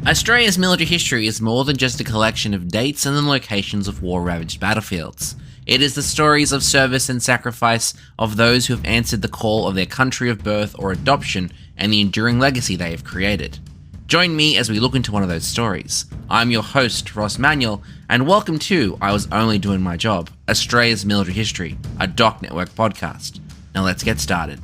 Australia's military history is more than just a collection of dates and the locations of war-ravaged battlefields. It is the stories of service and sacrifice of those who have answered the call of their country of birth or adoption and the enduring legacy they have created. Join me as we look into one of those stories. I'm your host, Ross Manuel, and welcome to I Was Only Doing My Job, Australia's Military History, a Doc Network podcast. Now let's get started.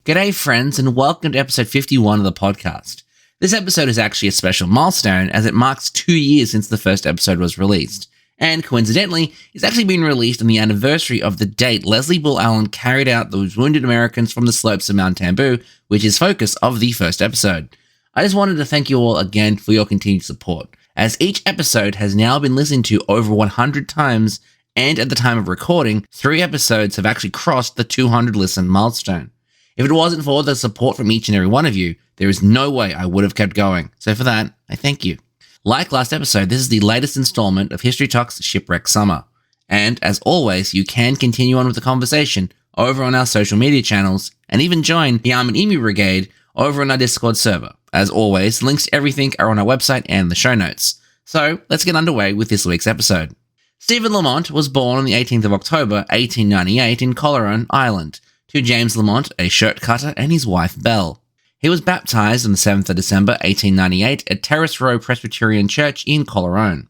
G'day friends, and welcome to episode 51 of the podcast. This episode is actually a special milestone as it marks 2 years since the first episode was released. And coincidentally, it's actually been released on the anniversary of the date Leslie Bull Allen carried out those wounded Americans from the slopes of Mount Tambu, which is focus of the first episode. I just wanted to thank you all again for your continued support, as each episode has now been listened to over 100 times, and at the time of recording, 3 episodes have actually crossed the 200 listen milestone. If it wasn't for the support from each and every one of you, there is no way I would have kept going. So for that, I thank you. Like last episode, this is the latest installment of History Talk's Shipwreck Summer. And as always, you can continue on with the conversation over on our social media channels and even join the Arm and Emu Brigade over on our Discord server. As always, links to everything are on our website and the show notes. So let's get underway with this week's episode. Stephen Lamont was born on the 18th of October, 1898 in Anir Island, to James Lamont, a shirt cutter, and his wife Belle. He was baptized on the 7th of December 1898 at Terrace Row Presbyterian Church in Coleraine.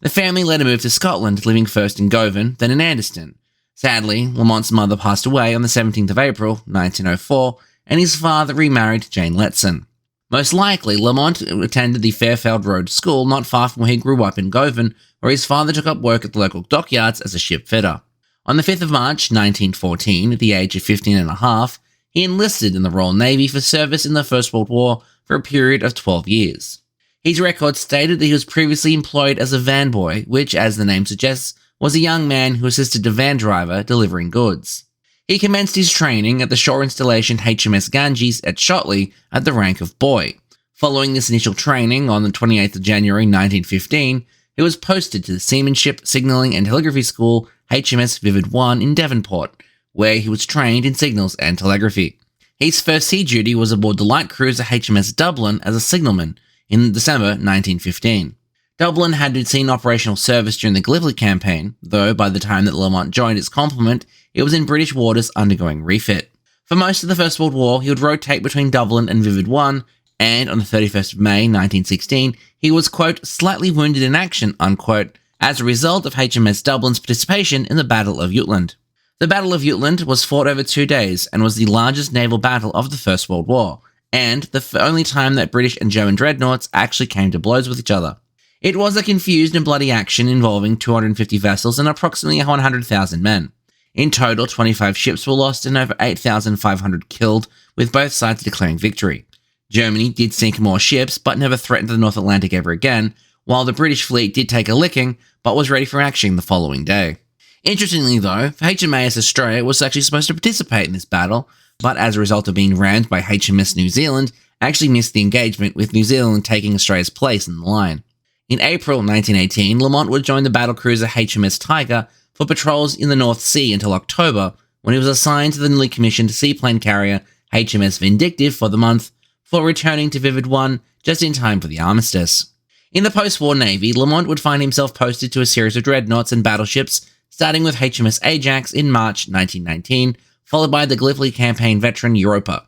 The family later moved to Scotland, living first in Govan, then in Anderston. Sadly, Lamont's mother passed away on the 17th of April 1904, and his father remarried Jane Letson. Most likely, Lamont attended the Fairfield Road School not far from where he grew up in Govan, where his father took up work at the local dockyards as a ship fitter. On the 5th of March 1914, at the age of 15 and a half, he enlisted in the Royal Navy for service in the First World War for a period of 12 years. His record stated that he was previously employed as a van boy, which, as the name suggests, was a young man who assisted a van driver delivering goods. He commenced his training at the shore installation HMS Ganges at Shotley at the rank of boy. Following this initial training on the 28th of January 1915, he was posted to the Seamanship, Signalling and Telegraphy School HMS Vivid 1 in Devonport, where he was trained in signals and telegraphy. His first sea duty was aboard the light cruiser HMS Dublin as a signalman in December 1915. Dublin had seen operational service during the Gallipoli campaign, though by the time that Lamont joined its complement, it was in British waters undergoing refit. For most of the First World War, he would rotate between Dublin and Vivid 1, and on the 31st of May 1916, he was, quote, slightly wounded in action, unquote, as a result of HMS Dublin's participation in the Battle of Jutland. The Battle of Jutland was fought over 2 days and was the largest naval battle of the First World War, and the only time that British and German dreadnoughts actually came to blows with each other. It was a confused and bloody action involving 250 vessels and approximately 100,000 men. In total, 25 ships were lost and over 8,500 killed, with both sides declaring victory. Germany did sink more ships, but never threatened the North Atlantic ever again, while the British fleet did take a licking, but was ready for action the following day. Interestingly though, HMAS Australia was actually supposed to participate in this battle, but as a result of being rammed by HMS New Zealand, actually missed the engagement, with New Zealand taking Australia's place in the line. In April 1918, Lamont would join the battlecruiser HMS Tiger for patrols in the North Sea until October, when he was assigned to the newly commissioned seaplane carrier HMS Vindictive for the month, before returning to Vivid 1 just in time for the armistice. In the post-war Navy, Lamont would find himself posted to a series of dreadnoughts and battleships, starting with HMS Ajax in March 1919, followed by the Gallipoli campaign veteran Europa.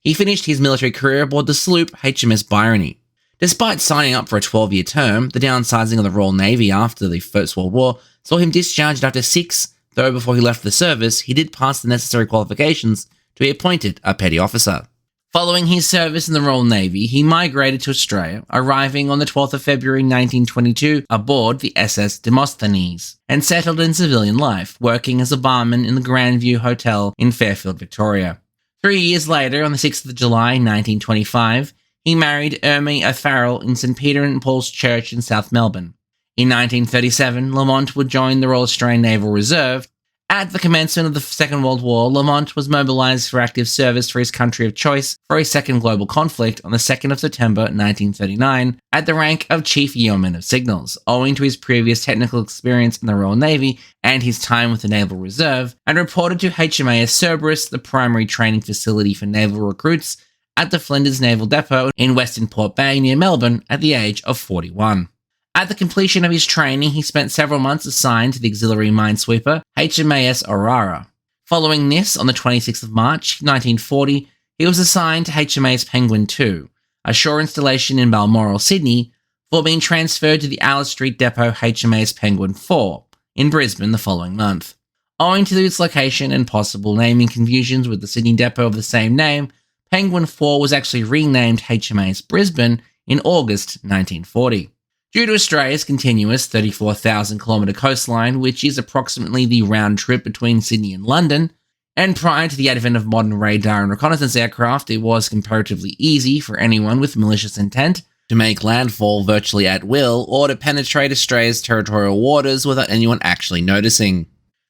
He finished his military career aboard the sloop HMS Byrony. Despite signing up for a 12-year term, the downsizing of the Royal Navy after the First World War saw him discharged after 6, though before he left the service, he did pass the necessary qualifications to be appointed a petty officer. Following his service in the Royal Navy, he migrated to Australia, arriving on the 12th of February 1922 aboard the SS Demosthenes, and settled in civilian life, working as a barman in the Grandview Hotel in Fairfield, Victoria. 3 years later, on the 6th of July 1925, he married Ermie O'Farrell in St Peter and Paul's Church in South Melbourne. In 1937, Lamont would join the Royal Australian Naval Reserve. At the commencement of the Second World War, Lamont was mobilised for active service for his country of choice for a second global conflict on the 2nd of September 1939 at the rank of Chief Yeoman of Signals, owing to his previous technical experience in the Royal Navy and his time with the Naval Reserve, and reported to HMAS Cerberus, the primary training facility for naval recruits, at the Flinders Naval Depot in Western Port Bay near Melbourne at the age of 41. At the completion of his training, he spent several months assigned to the auxiliary minesweeper HMAS Aurora. Following this, on the 26th of March 1940, he was assigned to HMAS Penguin II, a shore installation in Balmoral, Sydney, before being transferred to the Alice Street Depot HMAS Penguin IV in Brisbane the following month. Owing to its location and possible naming confusions with the Sydney depot of the same name, Penguin IV was actually renamed HMAS Brisbane in August 1940. Due to Australia's continuous 34,000-kilometre coastline, which is approximately the round trip between Sydney and London, and prior to the advent of modern radar and reconnaissance aircraft, it was comparatively easy for anyone with malicious intent to make landfall virtually at will or to penetrate Australia's territorial waters without anyone actually noticing.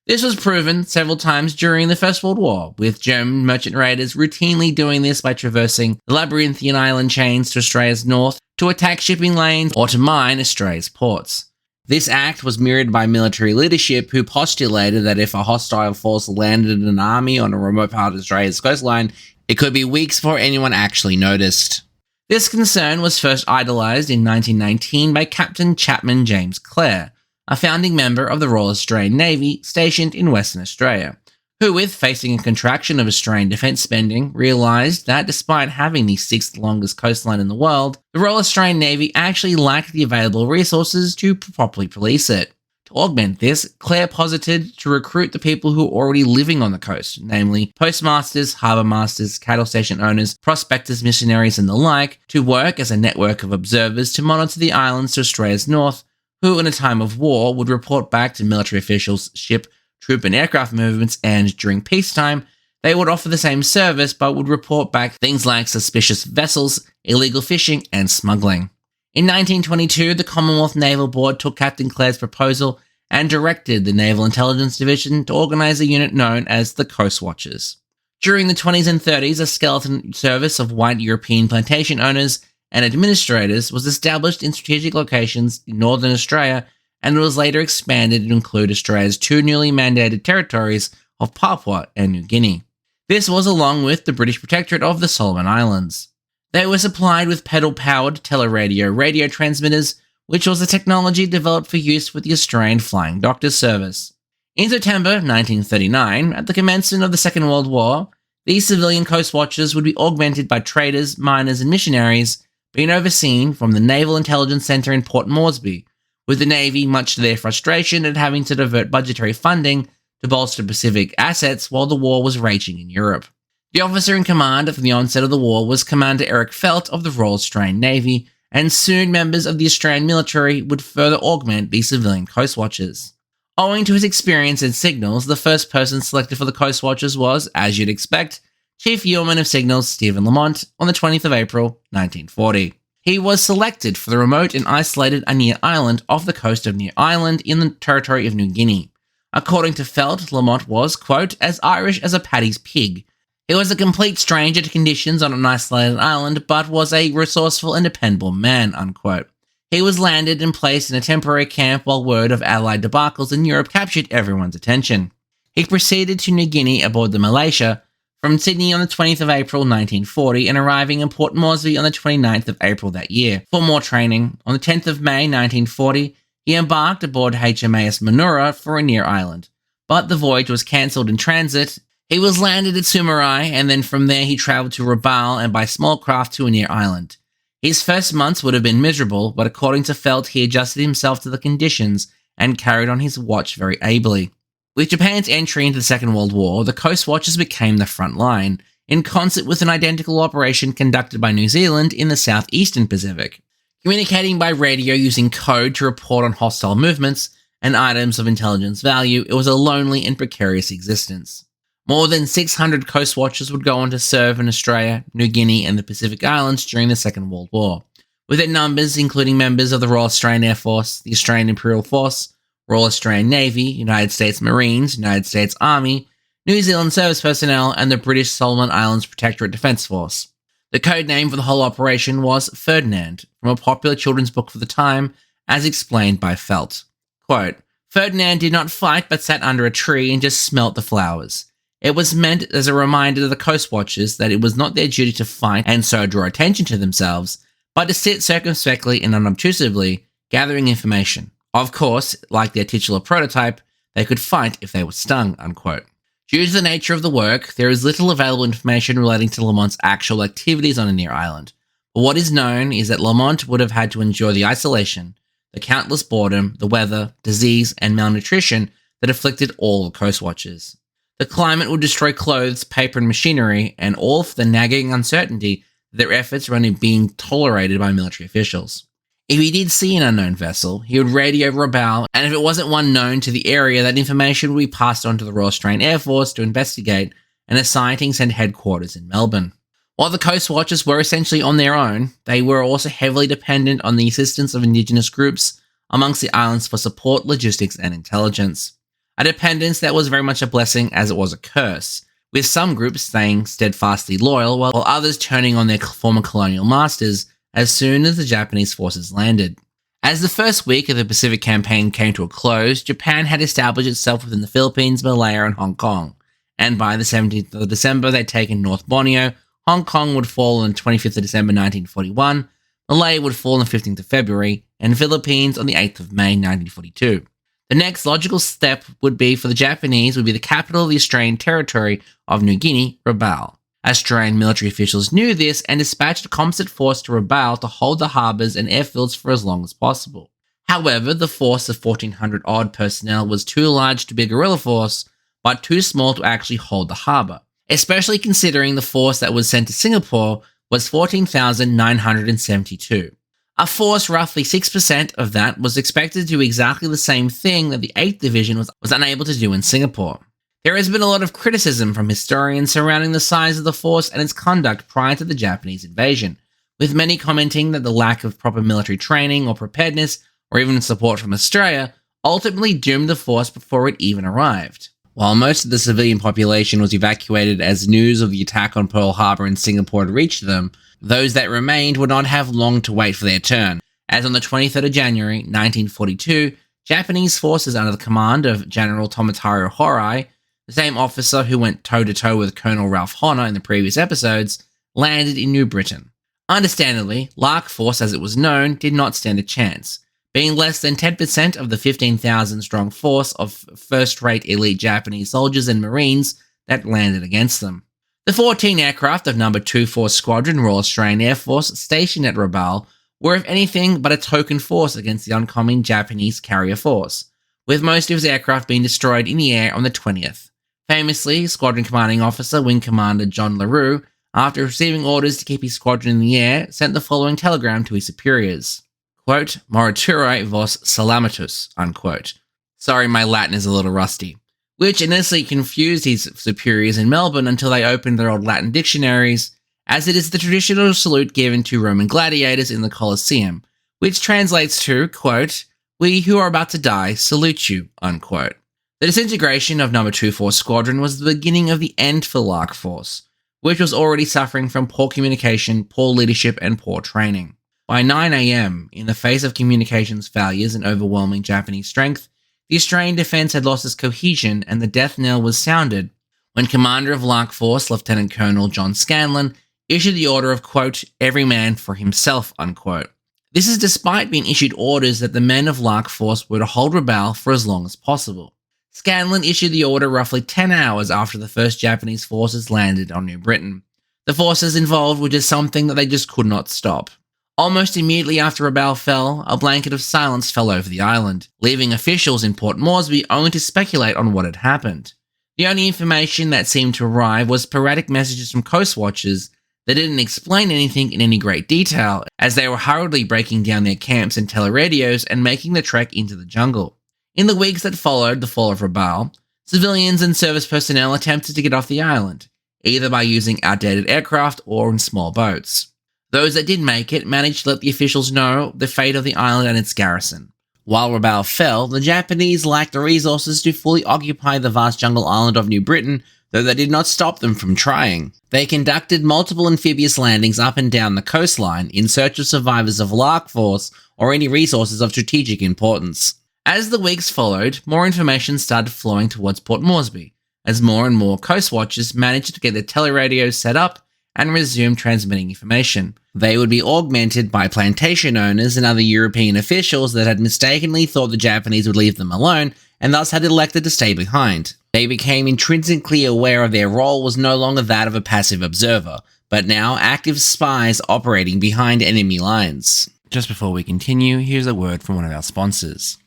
This was proven several times during the First World War, with German merchant raiders routinely doing this by traversing the labyrinthian island chains to Australia's north to attack shipping lanes or to mine Australia's ports. This act was mirrored by military leadership who postulated that if a hostile force landed an army on a remote part of Australia's coastline, it could be weeks before anyone actually noticed. This concern was first idolised in 1919 by Captain Chapman James Clare, a founding member of the Royal Australian Navy stationed in Western Australia, who, with facing a contraction of Australian defence spending, realised that despite having the sixth longest coastline in the world, the Royal Australian Navy actually lacked the available resources to properly police it. To augment this, Clare posited to recruit the people who were already living on the coast, namely postmasters, harbour masters, cattle station owners, prospectors, missionaries and the like, to work as a network of observers to monitor the islands to Australia's north, who in a time of war would report back to military officials, ship, troop and aircraft movements, and during peacetime, they would offer the same service but would report back things like suspicious vessels, illegal fishing, and smuggling. In 1922, the Commonwealth Naval Board took Captain Clare's proposal and directed the Naval Intelligence Division to organise a unit known as the Coastwatchers. During the 20s and 30s, a skeleton service of white European plantation owners and administrators was established in strategic locations in northern Australia, and it was later expanded to include Australia's two newly mandated territories of Papua and New Guinea. This was along with the British Protectorate of the Solomon Islands. They were supplied with pedal-powered teleradio radio transmitters, which was a technology developed for use with the Australian Flying Doctors Service. In September 1939, at the commencement of the Second World War, these civilian coastwatchers would be augmented by traders, miners and missionaries, being overseen from the Naval Intelligence Centre in Port Moresby, with the Navy, much to their frustration at having to divert budgetary funding to bolster Pacific assets while the war was raging in Europe. The officer in command from the onset of the war was Commander Eric Felt of the Royal Australian Navy, and soon members of the Australian military would further augment these civilian coastwatchers. Owing to his experience in signals, the first person selected for the Coastwatchers was, as you'd expect, Chief Yeoman of Signals Stephen Lamont on the 20th of April, 1940. He was selected for the remote and isolated Anir Island off the coast of Anir Island in the territory of New Guinea. According to Felt, Lamont was, quote, as Irish as a Paddy's pig. He was a complete stranger to conditions on an isolated island, but was a resourceful and dependable man, unquote. He was landed and placed in a temporary camp while word of Allied debacles in Europe captured everyone's attention. He proceeded to New Guinea aboard the Malaysia from Sydney on the 20th of April 1940 and arriving in Port Moresby on the 29th of April that year for more training. On the 10th of May 1940, he embarked aboard HMAS Manura for Anir Island, but the voyage was cancelled in transit. He was landed at Sumarai, and then from there he travelled to Rabaul and by small craft to Anir Island. His first months would have been miserable, but according to Felt, he adjusted himself to the conditions and carried on his watch very ably. With Japan's entry into the Second World War, the Coastwatchers became the front line, in concert with an identical operation conducted by New Zealand in the southeastern Pacific. Communicating by radio using code to report on hostile movements and items of intelligence value, it was a lonely and precarious existence. More than 600 Coastwatchers would go on to serve in Australia, New Guinea and the Pacific Islands during the Second World War, with their numbers including members of the Royal Australian Air Force, the Australian Imperial Force, Royal Australian Navy, United States Marines, United States Army, New Zealand Service Personnel, and the British Solomon Islands Protectorate Defence Force. The code name for the whole operation was Ferdinand, from a popular children's book for the time, as explained by Felt. Quote, Ferdinand did not fight but sat under a tree and just smelt the flowers. It was meant as a reminder to the Coastwatchers that it was not their duty to fight and so draw attention to themselves, but to sit circumspectly and unobtrusively, gathering information. Of course, like their titular prototype, they could fight if they were stung, unquote. Due to the nature of the work, there is little available information relating to Lamont's actual activities on Anir Island. But what is known is that Lamont would have had to endure the isolation, the countless boredom, the weather, disease, and malnutrition that afflicted all the Coastwatchers. The climate would destroy clothes, paper, and machinery, and all for the nagging uncertainty that their efforts were only being tolerated by military officials. If he did see an unknown vessel, he would radio Rabaul, and if it wasn't one known to the area, that information would be passed on to the Royal Australian Air Force to investigate and a sighting sent headquarters in Melbourne. While the Coastwatchers were essentially on their own, they were also heavily dependent on the assistance of Indigenous groups amongst the islands for support, logistics, and intelligence. A dependence that was very much a blessing as it was a curse, with some groups staying steadfastly loyal while others turning on their former colonial masters as soon as the Japanese forces landed. As the first week of the Pacific Campaign came to a close, Japan had established itself within the Philippines, Malaya, and Hong Kong, and by the 17th of December they'd taken North Borneo. Hong Kong would fall on the 25th of December 1941, Malaya would fall on the 15th of February, and the Philippines on the 8th of May 1942. The next logical step would be for the Japanese would be the capital of the Australian territory of New Guinea, Rabaul. Australian military officials knew this and dispatched a composite force to Rabaul to hold the harbours and airfields for as long as possible. However, the force of 1,400-odd personnel was too large to be a guerrilla force, but too small to actually hold the harbour, especially considering the force that was sent to Singapore was 14,972. A force roughly 6% of that was expected to do exactly the same thing that the 8th Division was unable to do in Singapore. There has been a lot of criticism from historians surrounding the size of the force and its conduct prior to the Japanese invasion, with many commenting that the lack of proper military training or preparedness, or even support from Australia, ultimately doomed the force before it even arrived. While most of the civilian population was evacuated as news of the attack on Pearl Harbor in Singapore had reached them, those that remained would not have long to wait for their turn, as on the 23rd of January 1942, Japanese forces under the command of General Tomotaru Horai, the same officer who went toe-to-toe with Colonel Ralph Honor in the previous episodes, landed in New Britain. Understandably, Lark Force, as it was known, did not stand a chance, being less than 10% of the 15,000-strong force of first-rate elite Japanese soldiers and Marines that landed against them. The 14 aircraft of No. 24 Squadron Royal Australian Air Force stationed at Rabaul were, if anything, but a token force against the oncoming Japanese carrier force, with most of his aircraft being destroyed in the air on the 20th. Famously, Squadron Commanding Officer Wing Commander John LaRue, after receiving orders to keep his squadron in the air, sent the following telegram to his superiors. Quote, Morituri vos salamatus, unquote. Sorry, my Latin is a little rusty. Which initially confused his superiors in Melbourne until they opened their old Latin dictionaries, as it is the traditional salute given to Roman gladiators in the Colosseum, which translates to, quote, we who are about to die salute you, unquote. The disintegration of No. 24 Squadron was the beginning of the end for Lark Force, which was already suffering from poor communication, poor leadership, and poor training. By 9 a.m., in the face of communications failures and overwhelming Japanese strength, the Australian defence had lost its cohesion and the death knell was sounded when Commander of Lark Force, Lieutenant Colonel John Scanlon, issued the order of, quote, every man for himself, unquote. This is despite being issued orders that the men of Lark Force were to hold Rabaul for as long as possible. Scanlon issued the order roughly 10 hours after the first Japanese forces landed on New Britain. The forces involved were just something that they just could not stop. Almost immediately after Rabaul fell, a blanket of silence fell over the island, leaving officials in Port Moresby only to speculate on what had happened. The only information that seemed to arrive was sporadic messages from Coastwatchers that didn't explain anything in any great detail, as they were hurriedly breaking down their camps and teleradios and making the trek into the jungle. In the weeks that followed the fall of Rabaul, civilians and service personnel attempted to get off the island, either by using outdated aircraft or in small boats. Those that did make it managed to let the officials know the fate of the island and its garrison. While Rabaul fell, the Japanese lacked the resources to fully occupy the vast jungle island of New Britain, though that did not stop them from trying. They conducted multiple amphibious landings up and down the coastline in search of survivors of Lark Force or any resources of strategic importance. As the weeks followed, more information started flowing towards Port Moresby, as more and more Coastwatchers managed to get their teleradios set up and resume transmitting information. They would be augmented by plantation owners and other European officials that had mistakenly thought the Japanese would leave them alone and thus had elected to stay behind. They became intrinsically aware of their role was no longer that of a passive observer, but now active spies operating behind enemy lines. Just before we continue, here's a word from one of our sponsors.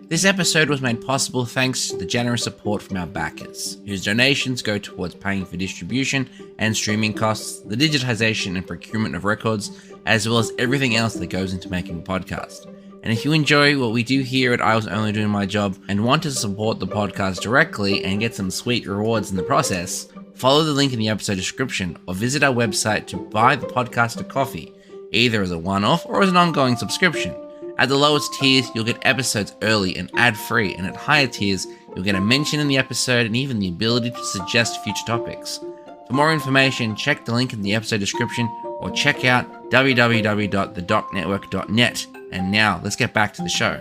This episode was made possible thanks to the generous support from our backers, whose donations go towards paying for distribution and streaming costs, the digitization and procurement of records, as well as everything else that goes into making a podcast. And if you enjoy what we do here at I Was Only Doing My Job and want to support the podcast directly and get some sweet rewards in the process, follow the link in the episode description or visit our website to buy the podcast a coffee, either as a one-off or as an ongoing subscription. At the lowest tiers, you'll get episodes early and ad-free, and at higher tiers, you'll get a mention in the episode and even the ability to suggest future topics. For more information, check the link in the episode description or check out www.thedocnetwork.net. And now, let's get back to the show.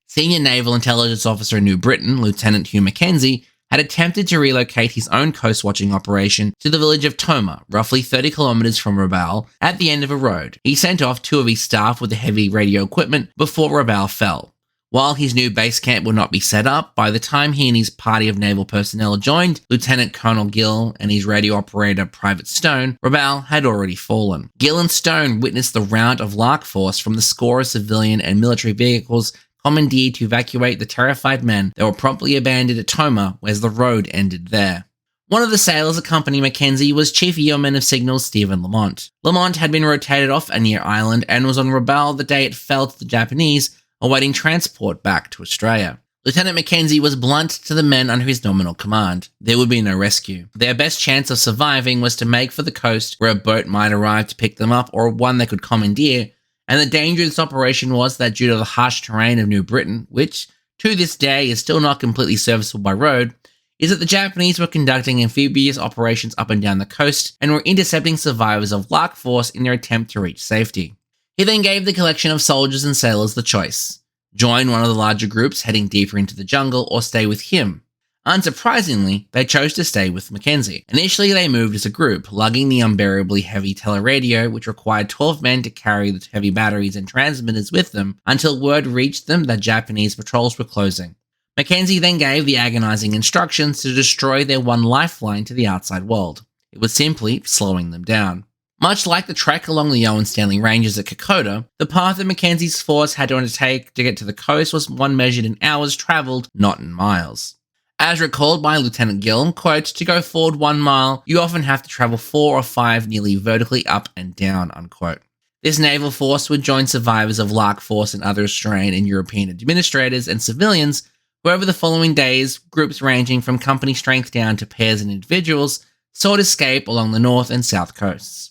Senior Naval Intelligence Officer in New Britain, Lieutenant Hugh Mackenzie, had attempted to relocate his own coast-watching operation to the village of Toma, roughly 30 kilometers from Rabaul, at the end of a road. He sent off 2 of his staff with the heavy radio equipment before Rabaul fell. While his new base camp would not be set up, by the time he and his party of naval personnel joined Lieutenant Colonel Gill and his radio operator Private Stone, Rabaul had already fallen. Gill and Stone witnessed the rout of Lark Force from the score of civilian and military vehicles commandeered to evacuate the terrified men that were promptly abandoned at Toma, whereas the road ended there. One of the sailors accompanying Mackenzie was Chief Yeoman of Signals Stephen Lamont. Lamont had been rotated off Anir Island and was on Rabaul the day it fell to the Japanese, awaiting transport back to Australia. Lieutenant Mackenzie was blunt to the men under his nominal command. There would be no rescue. Their best chance of surviving was to make for the coast where a boat might arrive to pick them up or one they could commandeer, and the danger of this operation was that due to the harsh terrain of New Britain, which to this day is still not completely serviceable by road, is that the Japanese were conducting amphibious operations up and down the coast and were intercepting survivors of Lark Force in their attempt to reach safety. He then gave the collection of soldiers and sailors the choice: join one of the larger groups heading deeper into the jungle or stay with him. Unsurprisingly, they chose to stay with Mackenzie. Initially, they moved as a group, lugging the unbearably heavy teleradio, which required 12 men to carry the heavy batteries and transmitters with them until word reached them that Japanese patrols were closing. Mackenzie then gave the agonizing instructions to destroy their one lifeline to the outside world. It was simply slowing them down. Much like the trek along the Owen Stanley Ranges at Kokoda, the path that Mackenzie's force had to undertake to get to the coast was one measured in hours travelled, not in miles. As recalled by Lieutenant Gill, quote, "To go forward 1 mile, you often have to travel 4 or 5 nearly vertically up and down," unquote. This naval force would join survivors of Lark Force and other Australian and European administrators and civilians, who over the following days, groups ranging from company strength down to pairs and individuals, sought escape along the north and south coasts.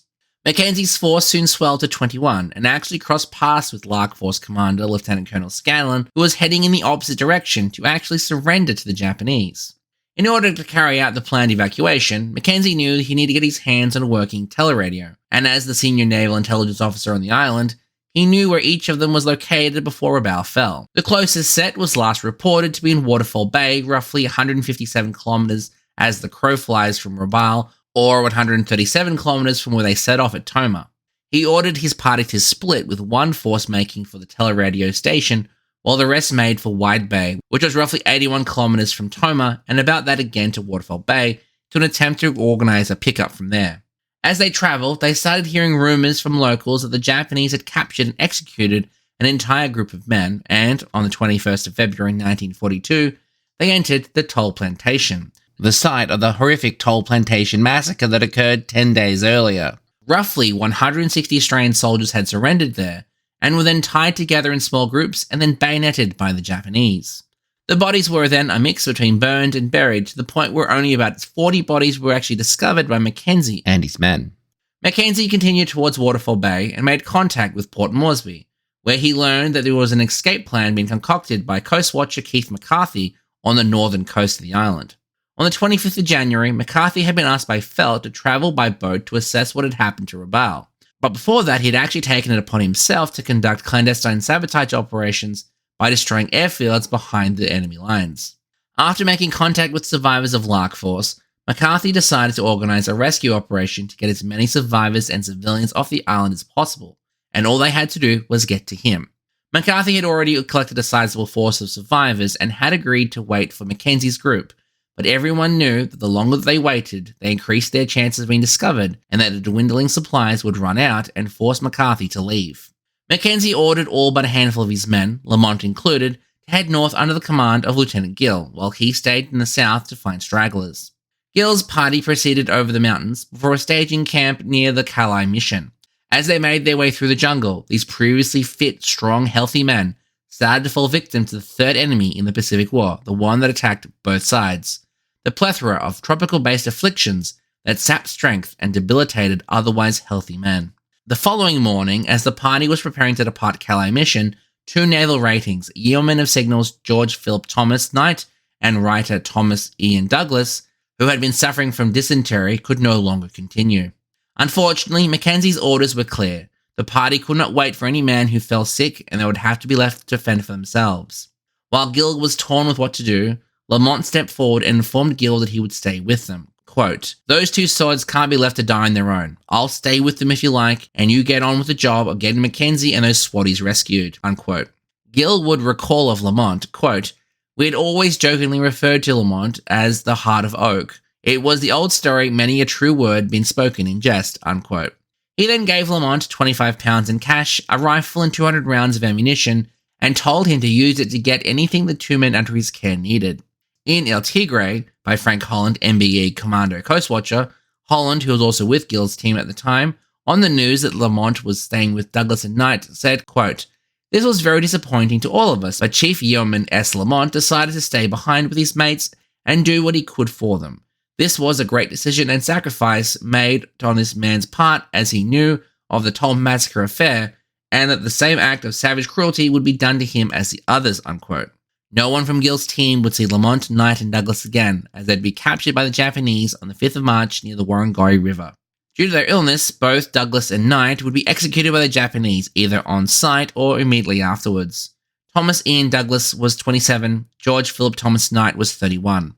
Mackenzie's force soon swelled to 21 and actually crossed paths with Lark Force Commander Lieutenant Colonel Scanlon, who was heading in the opposite direction to actually surrender to the Japanese. In order to carry out the planned evacuation, Mackenzie knew he needed to get his hands on a working teleradio, and as the senior naval intelligence officer on the island, he knew where each of them was located before Rabaul fell. The closest set was last reported to be in Waterfall Bay, roughly 157 kilometers as the crow flies from Rabaul, or 137 kilometers from where they set off at Toma. He ordered his party to split, with one force making for the teleradio station, while the rest made for Wide Bay, which was roughly 81 kilometers from Toma, and about that again to Waterfall Bay, to an attempt to organize a pickup from there. As they traveled, they started hearing rumors from locals that the Japanese had captured and executed an entire group of men, and on the 21st of February 1942, they entered the Toll Plantation, the site of the horrific Toll Plantation massacre that occurred 10 days earlier. Roughly 160 Australian soldiers had surrendered there, and were then tied together in small groups and then bayoneted by the Japanese. The bodies were then a mix between burned and buried, to the point where only about 40 bodies were actually discovered by Mackenzie and his men. Mackenzie continued towards Waterfall Bay and made contact with Port Moresby, where he learned that there was an escape plan being concocted by Coastwatcher Keith McCarthy on the northern coast of the island. On the 25th of January, McCarthy had been asked by Felt to travel by boat to assess what had happened to Rabaul. But before that, he had actually taken it upon himself to conduct clandestine sabotage operations by destroying airfields behind the enemy lines. After making contact with survivors of Lark Force, McCarthy decided to organize a rescue operation to get as many survivors and civilians off the island as possible, and all they had to do was get to him. McCarthy had already collected a sizable force of survivors and had agreed to wait for Mackenzie's group, but everyone knew that the longer they waited, they increased their chances of being discovered, and that the dwindling supplies would run out and force McCarthy to leave. Mackenzie ordered all but a handful of his men, Lamont included, to head north under the command of Lieutenant Gill, while he stayed in the south to find stragglers. Gill's party proceeded over the mountains before staging camp near the Calais mission. As they made their way through the jungle, these previously fit, strong, healthy men started to fall victim to the third enemy in the Pacific War, the one that attacked both sides. The plethora of tropical-based afflictions that sapped strength and debilitated otherwise healthy men. The following morning, as the party was preparing to depart Calais mission, two naval ratings, Yeoman of Signals George Philip Thomas Knight and writer Thomas Ian Douglas, who had been suffering from dysentery, could no longer continue. Unfortunately, Mackenzie's orders were clear. The party could not wait for any man who fell sick, and they would have to be left to fend for themselves. While Gill was torn with what to do, Lamont stepped forward and informed Gill that he would stay with them. Quote, "Those two sods can't be left to die on their own. I'll stay with them if you like, and you get on with the job of getting Mackenzie and those swatties rescued." Unquote. Gill would recall of Lamont, quote, "We had always jokingly referred to Lamont as the Heart of Oak. It was the old story, many a true word been spoken in jest." Unquote. He then gave Lamont 25 pounds in cash, a rifle and 200 rounds of ammunition, and told him to use it to get anything the two men under his care needed. In El Tigre, by Frank Holland, MBE Commando Coastwatcher, Holland, who was also with Gill's team at the time, on the news that Lamont was staying with Douglas and Knight, said, quote, "This was very disappointing to all of us, but Chief Yeoman S. Lamont decided to stay behind with his mates and do what he could for them. This was a great decision and sacrifice made on this man's part, as he knew of the Tom Massacre affair, and that the same act of savage cruelty would be done to him as the others." Unquote. No one from Gill's team would see Lamont, Knight, and Douglas again, as they'd be captured by the Japanese on the 5th of March near the Warrengari River. Due to their illness, both Douglas and Knight would be executed by the Japanese either on site or immediately afterwards. Thomas Ian Douglas was 27, George Philip Thomas Knight was 31.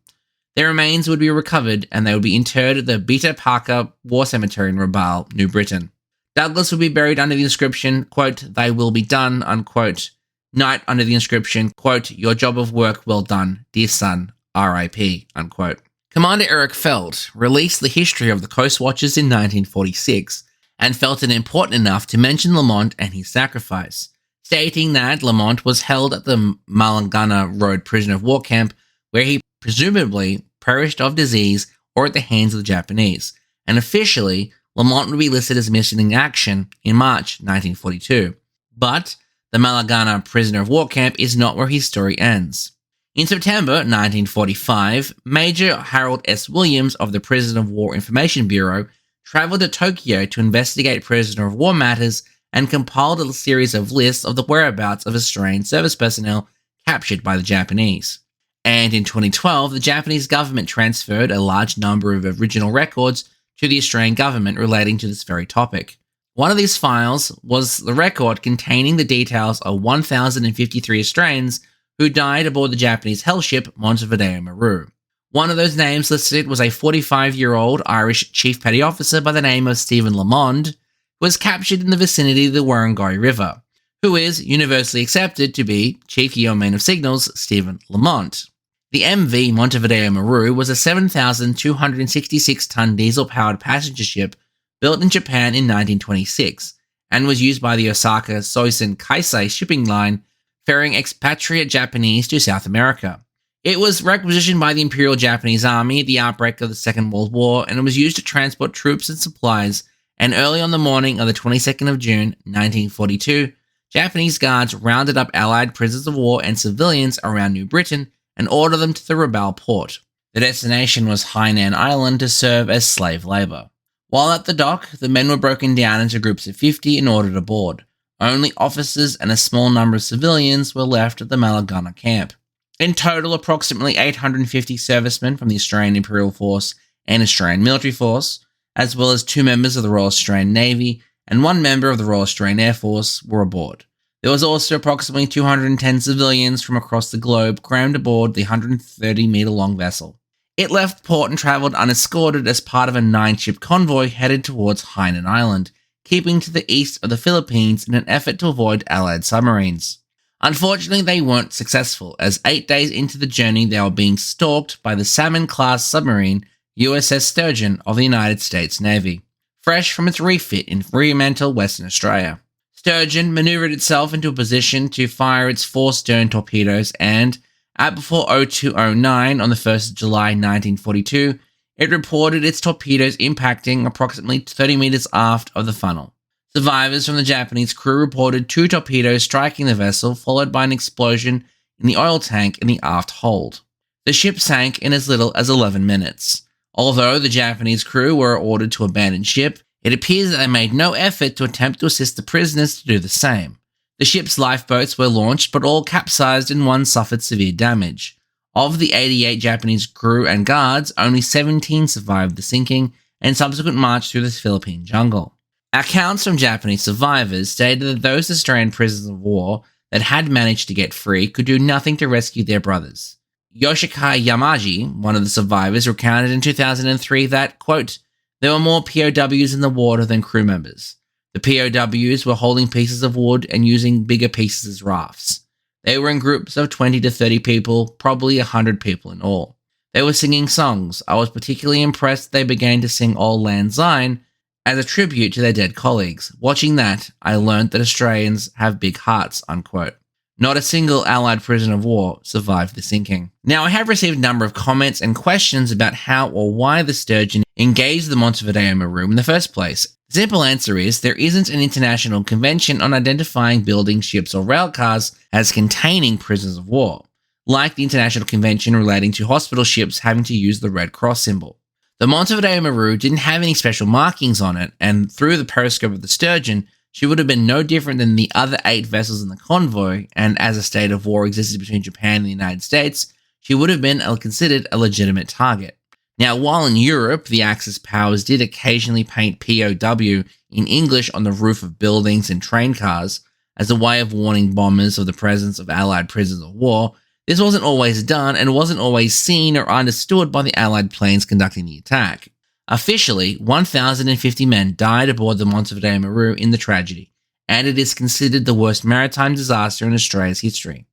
Their remains would be recovered and they would be interred at the Beta Parker War Cemetery in Rabaul, New Britain. Douglas would be buried under the inscription, quote, "Thy will be done," unquote. Knight under the inscription, quote, "Your job of work well done, dear son, R.I.P., unquote. Commander Eric Feld released the history of the Coastwatchers in 1946 and felt it important enough to mention Lamont and his sacrifice, stating that Lamont was held at the Malangana Road prisoner of war camp where he presumably perished of disease or at the hands of the Japanese, and officially, Lamont would be listed as missing in action in March 1942. But the Malagana prisoner of war camp is not where his story ends. In September 1945, Major Harold S. Williams of the Prisoner of War Information Bureau traveled to Tokyo to investigate prisoner of war matters and compiled a series of lists of the whereabouts of Australian service personnel captured by the Japanese. And in 2012, the Japanese government transferred a large number of original records to the Australian government relating to this very topic. One of these files was the record containing the details of 1,053 Australians who died aboard the Japanese hell ship Montevideo Maru. One of those names listed was a 45-year-old Irish chief petty officer by the name of Stephen Lamont, who was captured in the vicinity of the Warrengari River, who is universally accepted to be Chief Yeoman of Signals Stephen Lamont. The MV Montevideo Maru was a 7,266-ton diesel-powered passenger ship built in Japan in 1926, and was used by the Osaka Soisen Kaisei shipping line, ferrying expatriate Japanese to South America. It was requisitioned by the Imperial Japanese Army at the outbreak of the Second World War, and it was used to transport troops and supplies, and early on the morning of the 22nd of June, 1942, Japanese guards rounded up Allied prisoners of war and civilians around New Britain and ordered them to the Rabaul port. The destination was Hainan Island to serve as slave labour. While at the dock, the men were broken down into groups of 50 and ordered aboard. Only officers and a small number of civilians were left at the Malagana camp. In total, approximately 850 servicemen from the Australian Imperial Force and Australian Military Force, as well as 2 members of the Royal Australian Navy and 1 member of the Royal Australian Air Force were aboard. There was also approximately 210 civilians from across the globe crammed aboard the 130-metre-long vessel. It left port and travelled unescorted as part of a 9-ship convoy headed towards Anir Island, keeping to the east of the Philippines in an effort to avoid Allied submarines. Unfortunately, they weren't successful, as 8 days into the journey they were being stalked by the Salmon-class submarine USS Sturgeon of the United States Navy, fresh from its refit in Fremantle, Western Australia. Sturgeon manoeuvred itself into a position to fire its 4 stern torpedoes and, at before 0209 on the 1st of July 1942, it reported its torpedoes impacting approximately 30 metres aft of the funnel. Survivors from the Japanese crew reported 2 torpedoes striking the vessel, followed by an explosion in the oil tank in the aft hold. The ship sank in as little as 11 minutes. Although the Japanese crew were ordered to abandon ship, it appears that they made no effort to attempt to assist the prisoners to do the same. The ship's lifeboats were launched, but all capsized and 1 suffered severe damage. Of the 88 Japanese crew and guards, only 17 survived the sinking and subsequent march through the Philippine jungle. Accounts from Japanese survivors stated that those Australian prisoners of war that had managed to get free could do nothing to rescue their brothers. Yoshikawa Yamaji, one of the survivors, recounted in 2003 that, quote, there were more POWs in the water than crew members. The POWs were holding pieces of wood and using bigger pieces as rafts. They were in groups of 20 to 30 people, probably 100 people in all. They were singing songs. I was particularly impressed they began to sing Auld Lang Syne as a tribute to their dead colleagues. Watching that, I learned that Australians have big hearts, unquote. Not a single Allied prisoner of war survived the sinking. Now, I have received a number of comments and questions about how or why the Sturgeon engaged the Montevideo Maru in the first place. The simple answer is there isn't an international convention on identifying building ships or railcars as containing prisoners of war, like the International Convention relating to hospital ships having to use the Red Cross symbol. The Montevideo Maru didn't have any special markings on it, and through the periscope of the Sturgeon, she would have been no different than the other 8 vessels in the convoy, and as a state of war existed between Japan and the United States, she would have been considered a legitimate target. Now, while in Europe, the Axis powers did occasionally paint POW in English on the roof of buildings and train cars as a way of warning bombers of the presence of Allied prisoners of war, this wasn't always done and wasn't always seen or understood by the Allied planes conducting the attack. Officially, 1,050 men died aboard the Montevideo Maru in the tragedy, and it is considered the worst maritime disaster in Australia's history.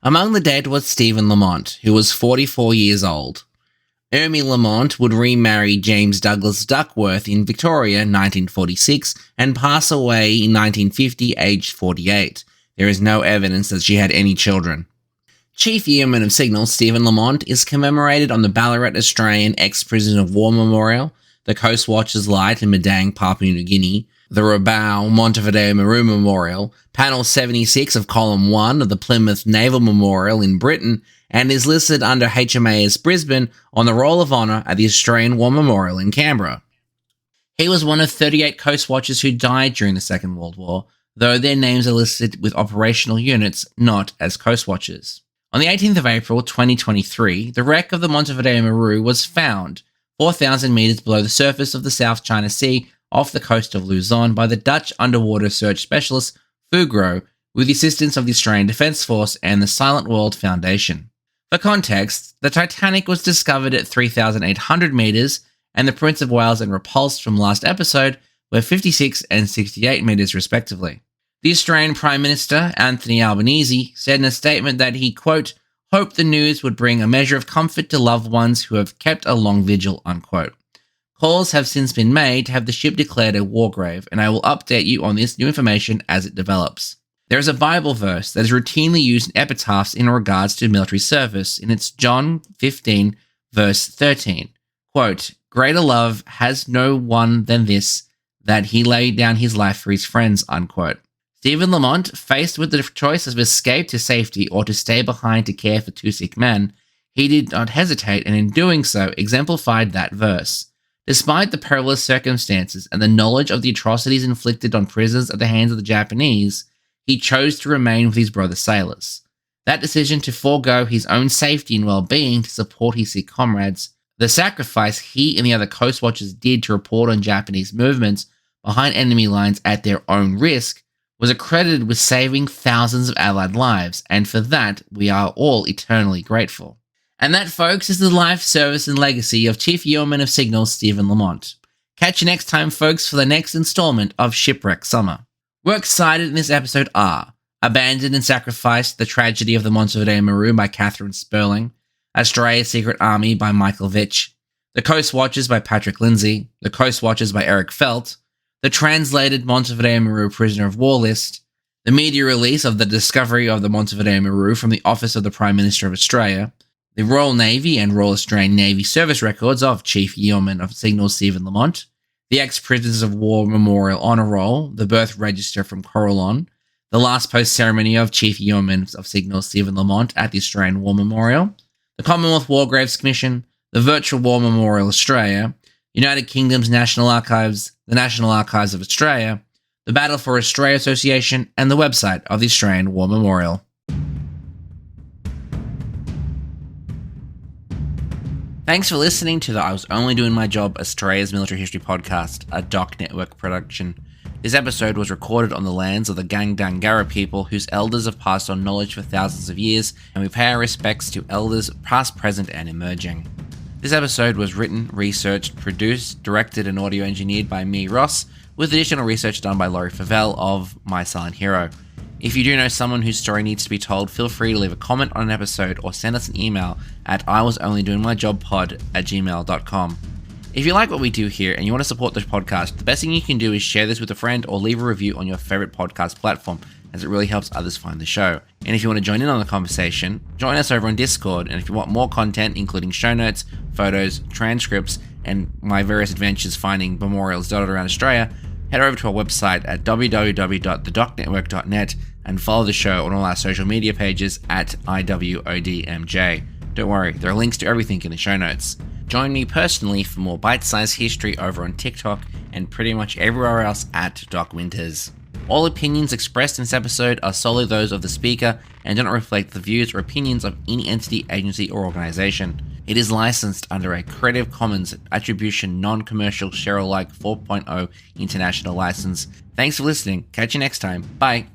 Among the dead was Stephen Lamont, who was 44 years old. Ermy Lamont would remarry James Douglas Duckworth in Victoria in 1946 and pass away in 1950 aged 48. There is no evidence that she had any children. Chief Yeoman of Signals Stephen Lamont is commemorated on the Ballarat Australian Ex-Prisoner of War Memorial, the Coastwatchers Light in Madang, Papua New Guinea, the Rabaul Montevideo Maru Memorial, Panel 76 of Column 1 of the Plymouth Naval Memorial in Britain, and is listed under HMAS Brisbane on the Roll of Honour at the Australian War Memorial in Canberra. He was one of 38 Coastwatchers who died during the Second World War, though their names are listed with operational units, not as Coastwatchers. On the 18th of April 2023, the wreck of the Montevideo Maru was found 4,000 metres below the surface of the South China Sea off the coast of Luzon by the Dutch underwater search specialist Fugro with the assistance of the Australian Defence Force and the Silent World Foundation. For context, the Titanic was discovered at 3,800 metres and the Prince of Wales and Repulsed from last episode were 56 and 68 metres respectively. The Australian Prime Minister, Anthony Albanese, said in a statement that he, quote, hoped the news would bring a measure of comfort to loved ones who have kept a long vigil, unquote. Calls have since been made to have the ship declared a war grave, and I will update you on this new information as it develops. There is a Bible verse that is routinely used in epitaphs in regards to military service, and it's John 15, verse 13. Quote, greater love has no one than this, that he laid down his life for his friends, unquote. Stephen Lamont, faced with the choice of escape to safety or to stay behind to care for 2 sick men, he did not hesitate and in doing so exemplified that verse. Despite the perilous circumstances and the knowledge of the atrocities inflicted on prisoners at the hands of the Japanese, he chose to remain with his brother sailors. That decision to forego his own safety and well-being to support his sick comrades, the sacrifice he and the other Coastwatchers did to report on Japanese movements behind enemy lines at their own risk, was accredited with saving thousands of Allied lives, and for that, we are all eternally grateful. And that, folks, is the life, service, and legacy of Chief Yeoman of Signals Stephen Lamont. Catch you next time, folks, for the next installment of Shipwreck Summer. Works cited in this episode are Abandoned and Sacrificed, The Tragedy of the Montevideo Maru by Catherine Sperling, Australia's Secret Army by Michael Vitch, The Coastwatchers by Patrick Lindsay, The Coastwatchers by Eric Felt, The Translated Montevideo Maru Prisoner of War List, the media release of the discovery of the Montevideo Maru from the Office of the Prime Minister of Australia, the Royal Navy and Royal Australian Navy service records of Chief Yeoman of Signals Stephen Lamont, the Ex-Prisoners of War Memorial Honour Roll, the birth register from Corallon, the last post ceremony of Chief Yeoman of Signals Stephen Lamont at the Australian War Memorial, the Commonwealth War Graves Commission, the Virtual War Memorial Australia, United Kingdom's National Archives, the National Archives of Australia, the Battle for Australia Association, and the website of the Australian War Memorial. Thanks for listening to the I Was Only Doing My Job Australia's Military History podcast, a Doc Network production. This episode was recorded on the lands of the Gangdangara people whose elders have passed on knowledge for thousands of years, and we pay our respects to elders past, present, and emerging. This episode was written, researched, produced, directed, and audio engineered by me, Ross, with additional research done by Laurie Favell of My Silent Hero. If you do know someone whose story needs to be told, feel free to leave a comment on an episode or send us an email at iwasonlydoingmyjobpod@gmail.com. If you like what we do here and you want to support this podcast, the best thing you can do is share this with a friend or leave a review on your favorite podcast platform, as it really helps others find the show. And if you want to join in on the conversation, join us over on Discord, and if you want more content, including show notes, photos, transcripts, and my various adventures finding memorials dotted around Australia, head over to our website at www.thedocnetwork.net and follow the show on all our social media pages at IWODMJ. Don't worry, there are links to everything in the show notes. Join me personally for more bite-sized history over on TikTok and pretty much everywhere else at Doc Winters. All opinions expressed in this episode are solely those of the speaker and do not reflect the views or opinions of any entity, agency, or organization. It is licensed under a Creative Commons Attribution Non-Commercial Share-alike 4.0 International License. Thanks for listening. Catch you next time. Bye.